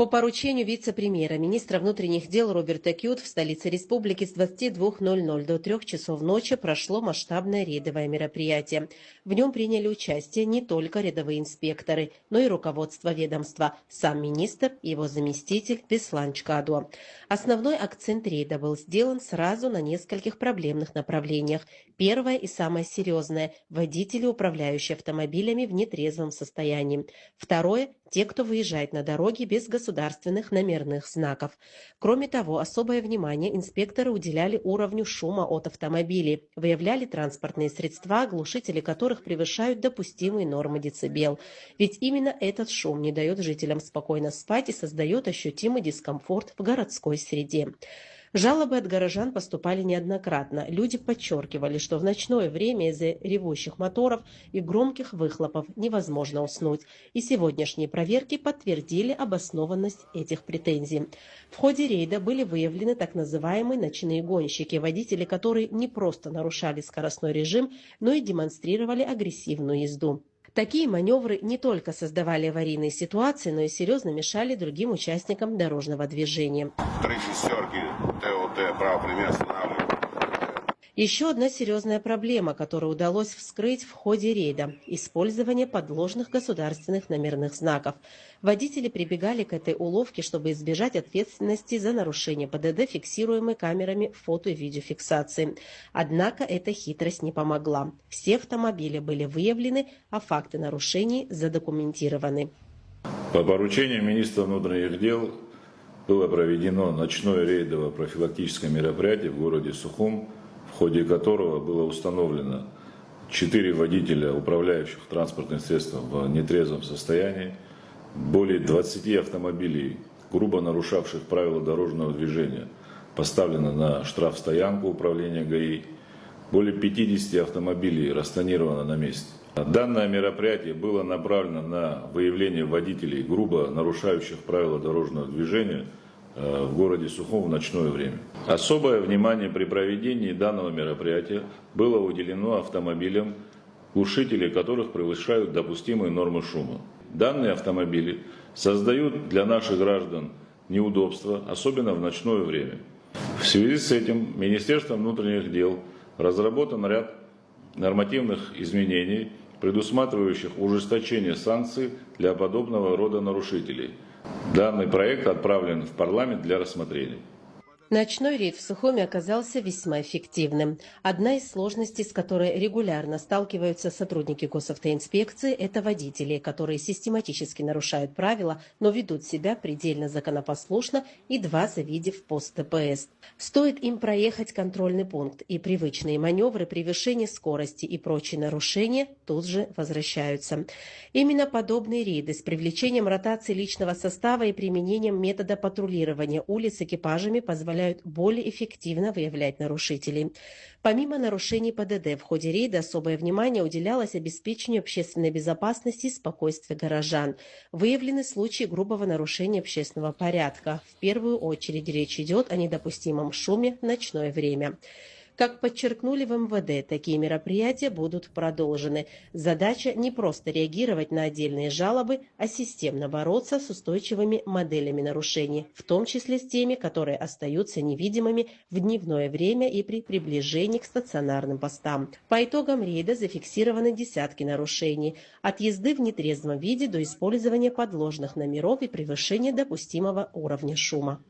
По поручению вице-премьера, министра внутренних дел Роберта Кют в столице республики с 22:00 до 3 часов ночи прошло масштабное рейдовое мероприятие. В нем приняли участие не только рядовые инспекторы, но и руководство ведомства, сам министр и его заместитель Беслан Чкадо. Основной акцент рейда был сделан сразу на нескольких проблемных направлениях. Первое и самое серьезное – водители, управляющие автомобилями в нетрезвом состоянии. Второе – те, кто выезжает на дороге без государственных номерных знаков. Кроме того, особое внимание инспекторы уделяли уровню шума от автомобилей, выявляли транспортные средства, глушители которых превышают допустимые нормы децибел. Ведь именно этот шум не дает жителям спокойно спать и создает ощутимый дискомфорт в городской среде. Жалобы от горожан поступали неоднократно. Люди подчеркивали, что в ночное время из-за ревущих моторов и громких выхлопов невозможно уснуть. И сегодняшние проверки подтвердили обоснованность этих претензий. В ходе рейда были выявлены так называемые ночные гонщики, водители, которые не просто нарушали скоростной режим, но и демонстрировали агрессивную езду. Такие маневры не только создавали аварийные ситуации, но и серьезно мешали другим участникам дорожного движения. Еще одна серьезная проблема, которую удалось вскрыть в ходе рейда – использование подложных государственных номерных знаков. Водители прибегали к этой уловке, чтобы избежать ответственности за нарушение ПДД, фиксируемой камерами фото- и видеофиксации. Однако эта хитрость не помогла. Все автомобили были выявлены, а факты нарушений задокументированы. По поручению министра внутренних дел было проведено ночное рейдовое профилактическое мероприятие в городе Сухум, в ходе которого было установлено 4 водителя, управляющих транспортным средством в нетрезвом состоянии, более 20 автомобилей, грубо нарушавших правила дорожного движения, поставлено на штрафстоянку управления ГАИ, более 50 автомобилей растонировано на месте. Данное мероприятие было направлено на выявление водителей, грубо нарушающих правила дорожного движения в городе Сухум в ночное время. Особое внимание при проведении данного мероприятия было уделено автомобилям, глушители которых превышают допустимые нормы шума. Данные автомобили создают для наших граждан неудобства, особенно в ночное время. В связи с этим Министерством внутренних дел разработан ряд нормативных изменений, предусматривающих ужесточение санкций для подобного рода нарушителей. Данный проект отправлен в парламент для рассмотрения. Ночной рейд в Сухуме оказался весьма эффективным. Одна из сложностей, с которой регулярно сталкиваются сотрудники госавтоинспекции, это водители, которые систематически нарушают правила, но ведут себя предельно законопослушно, едва завидев пост ДПС. Стоит им проехать контрольный пункт, и привычные маневры, превышение скорости и прочие нарушения тут же возвращаются. Именно подобные рейды с привлечением ротации личного состава и применением метода патрулирования улиц экипажами позволяют более эффективно выявлять нарушителей. Помимо нарушений ПДД, в ходе рейда особое внимание уделялось обеспечению общественной безопасности и спокойствия горожан. Выявлены случаи грубого нарушения общественного порядка. В первую очередь речь идет о недопустимом шуме в ночное время. Как подчеркнули в МВД, такие мероприятия будут продолжены. Задача не просто реагировать на отдельные жалобы, а системно бороться с устойчивыми моделями нарушений, в том числе с теми, которые остаются невидимыми в дневное время и при приближении к стационарным постам. По итогам рейда зафиксированы десятки нарушений, от езды в нетрезвом виде до использования подложных номеров и превышения допустимого уровня шума.